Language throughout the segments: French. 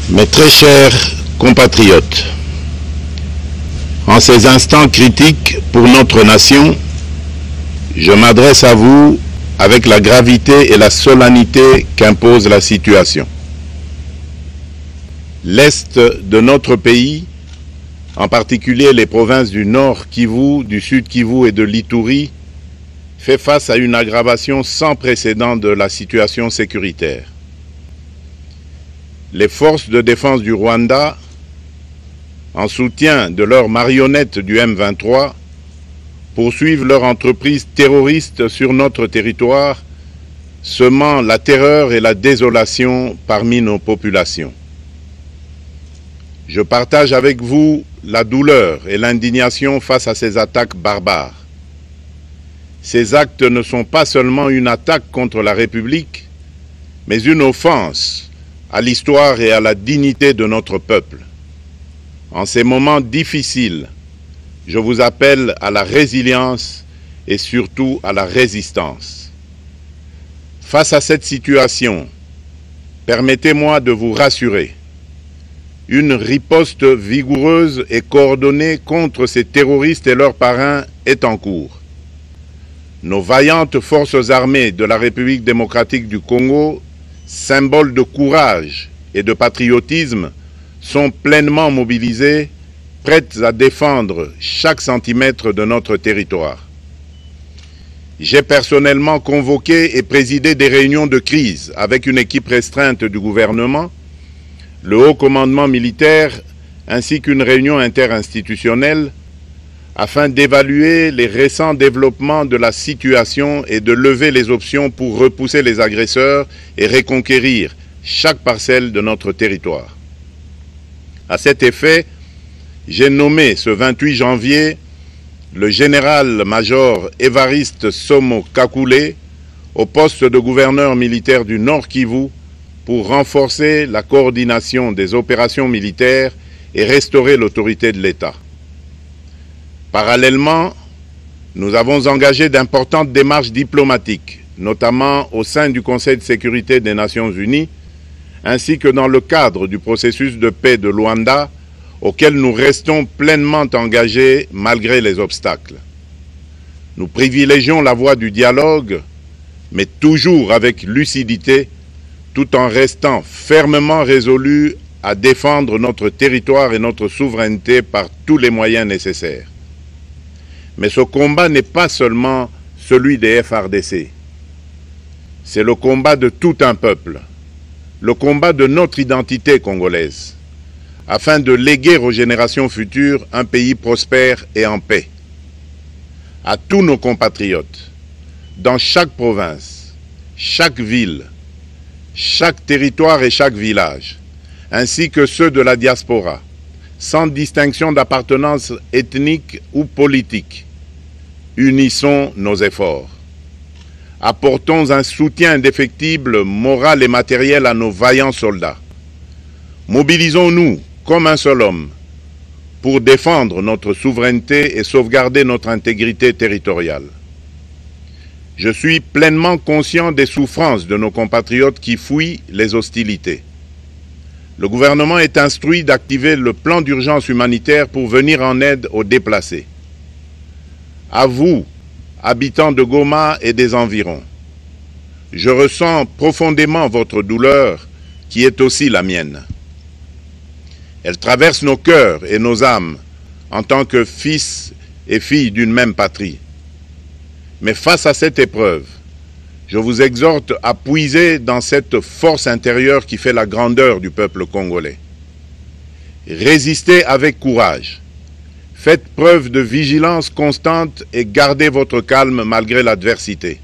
Mes très chers compatriotes, en ces instants critiques pour notre nation, je m'adresse à vous avec la gravité et la solennité qu'impose la situation. L'Est de notre pays, en particulier les provinces du Nord Kivu, du Sud Kivu et de l'Ituri, fait face à une aggravation sans précédent de la situation sécuritaire. Les forces de défense du Rwanda, en soutien de leurs marionnettes du M23, poursuivent leur entreprise terroriste sur notre territoire, semant la terreur et la désolation parmi nos populations. Je partage avec vous la douleur et l'indignation face à ces attaques barbares. Ces actes ne sont pas seulement une attaque contre la République, mais une offense à l'histoire et à la dignité de notre peuple. En ces moments difficiles, je vous appelle à la résilience et surtout à la résistance. Face à cette situation, permettez-moi de vous rassurer. Une riposte vigoureuse et coordonnée contre ces terroristes et leurs parrains est en cours. Nos vaillantes forces armées de la République démocratique du Congo, symboles de courage et de patriotisme, sont pleinement mobilisées, prêtes à défendre chaque centimètre de notre territoire. J'ai personnellement convoqué et présidé des réunions de crise avec une équipe restreinte du gouvernement, le haut commandement militaire ainsi qu'une réunion interinstitutionnelle afin d'évaluer les récents développements de la situation et de lever les options pour repousser les agresseurs et reconquérir chaque parcelle de notre territoire. À cet effet, j'ai nommé ce 28 janvier le général-major Évariste Somo Kakule au poste de gouverneur militaire du Nord Kivu pour renforcer la coordination des opérations militaires et restaurer l'autorité de l'État. Parallèlement, nous avons engagé d'importantes démarches diplomatiques, notamment au sein du Conseil de sécurité des Nations Unies, ainsi que dans le cadre du processus de paix de Luanda, auquel nous restons pleinement engagés malgré les obstacles. Nous privilégions la voie du dialogue, mais toujours avec lucidité, tout en restant fermement résolus à défendre notre territoire et notre souveraineté par tous les moyens nécessaires. Mais ce combat n'est pas seulement celui des FARDC. C'est le combat de tout un peuple, le combat de notre identité congolaise, afin de léguer aux générations futures un pays prospère et en paix. À tous nos compatriotes, dans chaque province, chaque ville, chaque territoire et chaque village, ainsi que ceux de la diaspora, sans distinction d'appartenance ethnique ou politique, unissons nos efforts. Apportons un soutien indéfectible, moral et matériel à nos vaillants soldats. Mobilisons-nous comme un seul homme pour défendre notre souveraineté et sauvegarder notre intégrité territoriale. Je suis pleinement conscient des souffrances de nos compatriotes qui fuient les hostilités. Le gouvernement est instruit d'activer le plan d'urgence humanitaire pour venir en aide aux déplacés. À vous, habitants de Goma et des environs, je ressens profondément votre douleur qui est aussi la mienne. Elle traverse nos cœurs et nos âmes en tant que fils et filles d'une même patrie. Mais face à cette épreuve, je vous exhorte à puiser dans cette force intérieure qui fait la grandeur du peuple congolais. Résistez avec courage. Faites preuve de vigilance constante et gardez votre calme malgré l'adversité.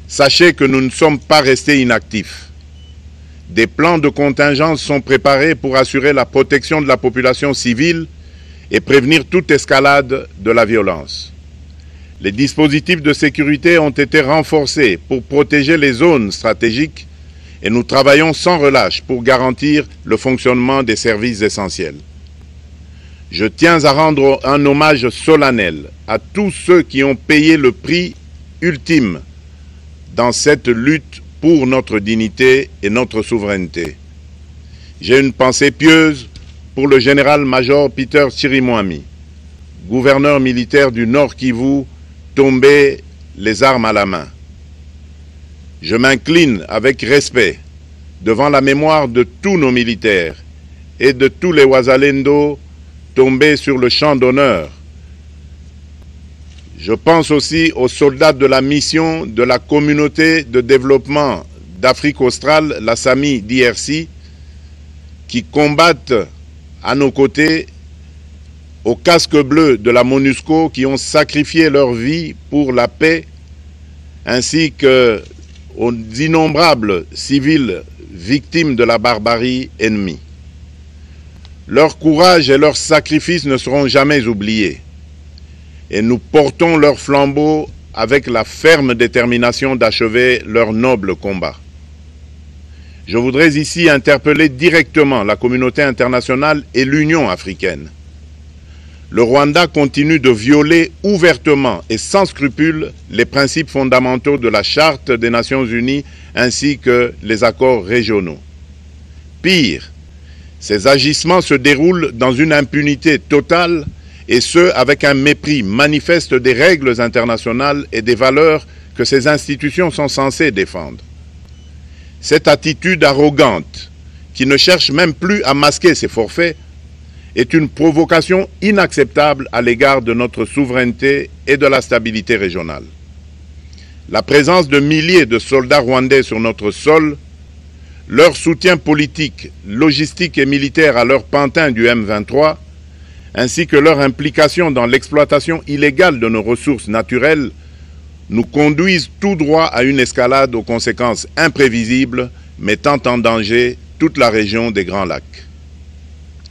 Sachez que nous ne sommes pas restés inactifs. Des plans de contingence sont préparés pour assurer la protection de la population civile et prévenir toute escalade de la violence. Les dispositifs de sécurité ont été renforcés pour protéger les zones stratégiques et nous travaillons sans relâche pour garantir le fonctionnement des services essentiels. Je tiens à rendre un hommage solennel à tous ceux qui ont payé le prix ultime dans cette lutte pour notre dignité et notre souveraineté. J'ai une pensée pieuse pour le général-major Peter Chirimwami, gouverneur militaire du Nord Kivu, tombé les armes à la main. Je m'incline avec respect devant la mémoire de tous nos militaires et de tous les Wazalendo tombés sur le champ d'honneur. Je pense aussi aux soldats de la mission de la communauté de développement d'Afrique australe, la SAMI DRC, qui combattent à nos côtés, aux casques bleus de la MONUSCO, qui ont sacrifié leur vie pour la paix, ainsi qu'aux innombrables civils victimes de la barbarie ennemie. Leur courage et leur sacrifice ne seront jamais oubliés, et nous portons leur flambeau avec la ferme détermination d'achever leur noble combat. Je voudrais ici interpeller directement la communauté internationale et l'Union africaine. Le Rwanda continue de violer ouvertement et sans scrupule les principes fondamentaux de la Charte des Nations Unies ainsi que les accords régionaux. Pire, ces agissements se déroulent dans une impunité totale et ce, avec un mépris manifeste des règles internationales et des valeurs que ces institutions sont censées défendre. Cette attitude arrogante, qui ne cherche même plus à masquer ses forfaits, est une provocation inacceptable à l'égard de notre souveraineté et de la stabilité régionale. La présence de milliers de soldats rwandais sur notre sol, leur soutien politique, logistique et militaire à leur pantin du M23, ainsi que leur implication dans l'exploitation illégale de nos ressources naturelles, nous conduisent tout droit à une escalade aux conséquences imprévisibles, mettant en danger toute la région des Grands Lacs.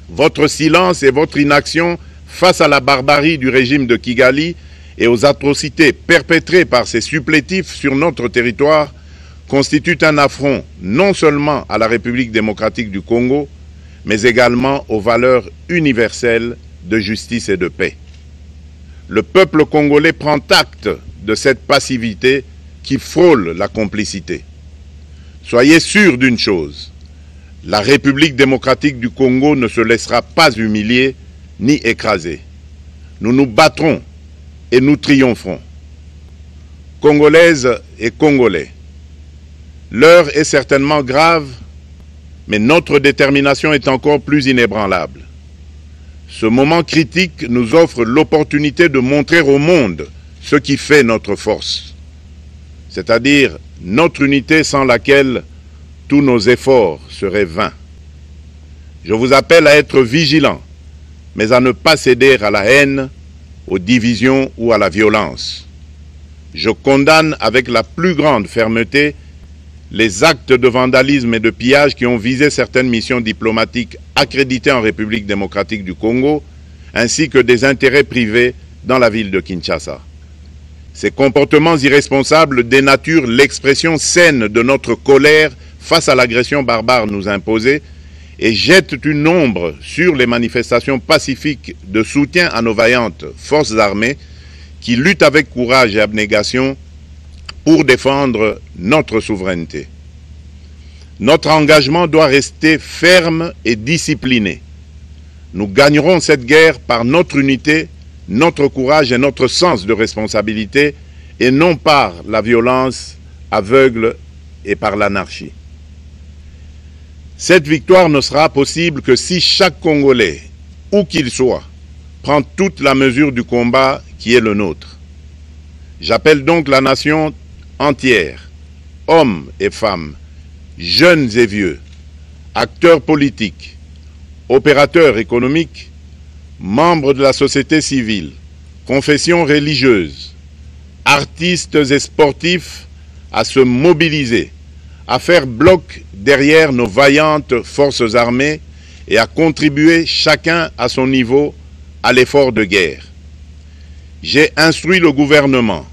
Votre silence et votre inaction face à la barbarie du régime de Kigali et aux atrocités perpétrées par ces supplétifs sur notre territoire constituent un affront non seulement à la République démocratique du Congo, mais également aux valeurs universelles de justice et de paix. Le peuple congolais prend acte de cette passivité qui frôle la complicité. Soyez sûrs d'une chose, la République démocratique du Congo ne se laissera pas humilier ni écraser. Nous nous battrons et nous triompherons. Congolaises et Congolais, l'heure est certainement grave, mais notre détermination est encore plus inébranlable. Ce moment critique nous offre l'opportunité de montrer au monde ce qui fait notre force, c'est-à-dire notre unité sans laquelle tous nos efforts seraient vains. Je vous appelle à être vigilants, mais à ne pas céder à la haine, aux divisions ou à la violence. Je condamne avec la plus grande fermeté les actes de vandalisme et de pillage qui ont visé certaines missions diplomatiques accréditées en République démocratique du Congo, ainsi que des intérêts privés dans la ville de Kinshasa. Ces comportements irresponsables dénaturent l'expression saine de notre colère face à l'agression barbare nous imposée et jettent une ombre sur les manifestations pacifiques de soutien à nos vaillantes forces armées qui luttent avec courage et abnégation pour défendre notre souveraineté. Notre engagement doit rester ferme et discipliné. Nous gagnerons cette guerre par notre unité, notre courage et notre sens de responsabilité, et non par la violence aveugle et par l'anarchie. Cette victoire ne sera possible que si chaque Congolais, où qu'il soit, prend toute la mesure du combat qui est le nôtre. J'appelle donc la nation entière, hommes et femmes, jeunes et vieux, acteurs politiques, opérateurs économiques, membres de la société civile, confessions religieuses, artistes et sportifs à se mobiliser, à faire bloc derrière nos vaillantes forces armées et à contribuer chacun à son niveau à l'effort de guerre. J'ai instruit le gouvernement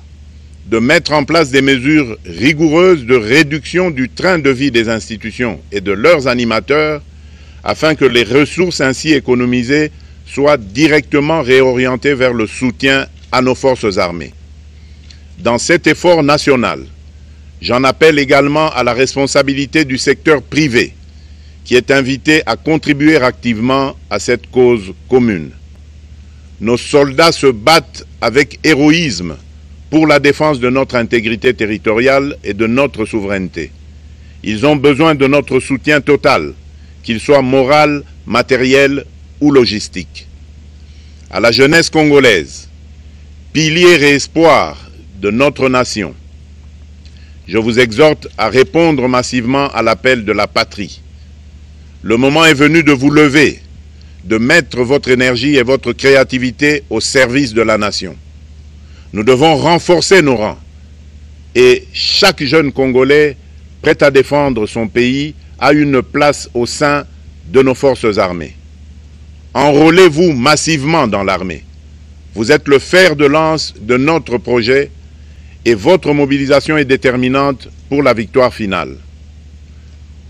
de mettre en place des mesures rigoureuses de réduction du train de vie des institutions et de leurs animateurs afin que les ressources ainsi économisées soient directement réorientées vers le soutien à nos forces armées. Dans cet effort national, j'en appelle également à la responsabilité du secteur privé qui est invité à contribuer activement à cette cause commune. Nos soldats se battent avec héroïsme pour la défense de notre intégrité territoriale et de notre souveraineté. Ils ont besoin de notre soutien total, qu'il soit moral, matériel ou logistique. À la jeunesse congolaise, pilier et espoir de notre nation, je vous exhorte à répondre massivement à l'appel de la patrie. Le moment est venu de vous lever, de mettre votre énergie et votre créativité au service de la nation. Nous devons renforcer nos rangs et chaque jeune Congolais prêt à défendre son pays a une place au sein de nos forces armées. Enrôlez-vous massivement dans l'armée. Vous êtes le fer de lance de notre projet et votre mobilisation est déterminante pour la victoire finale.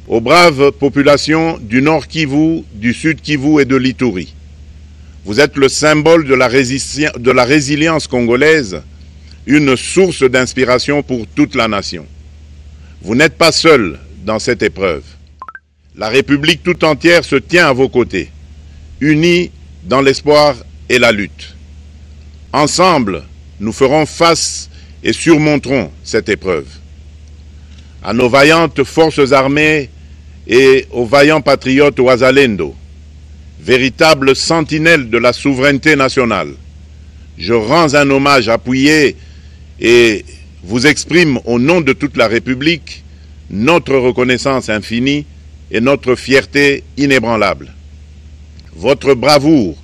Aux braves populations du Nord Kivu, du Sud Kivu et de l'Ituri, vous êtes le symbole de la résilience congolaise, une source d'inspiration pour toute la nation. Vous n'êtes pas seuls dans cette épreuve. La République tout entière se tient à vos côtés, unis dans l'espoir et la lutte. Ensemble, nous ferons face et surmonterons cette épreuve. À nos vaillantes forces armées et aux vaillants patriotes Wazalendo, véritables sentinelles de la souveraineté nationale, je rends un hommage appuyé et vous exprime au nom de toute la République notre reconnaissance infinie et notre fierté inébranlable. Votre bravoure,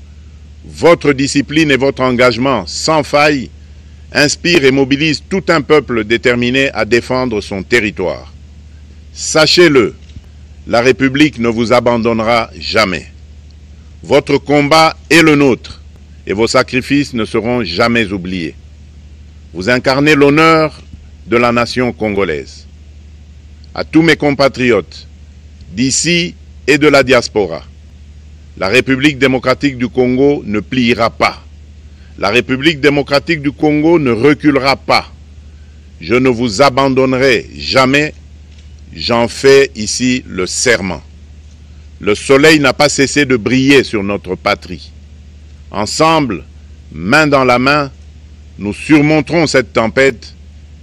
votre discipline et votre engagement sans faille inspirent et mobilisent tout un peuple déterminé à défendre son territoire. Sachez-le, la République ne vous abandonnera jamais. Votre combat est le nôtre et vos sacrifices ne seront jamais oubliés. Vous incarnez l'honneur de la nation congolaise. À tous mes compatriotes d'ici et de la diaspora, la République démocratique du Congo ne pliera pas. La République démocratique du Congo ne reculera pas. Je ne vous abandonnerai jamais. J'en fais ici le serment. Le soleil n'a pas cessé de briller sur notre patrie. Ensemble, main dans la main, nous surmonterons cette tempête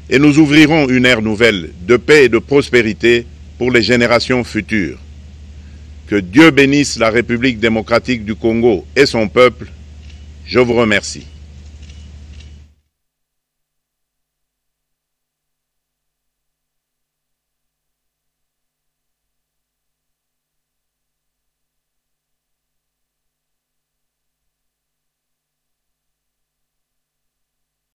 et nous ouvrirons une ère nouvelle de paix et de prospérité pour les générations futures. Que Dieu bénisse la République démocratique du Congo et son peuple. Je vous remercie.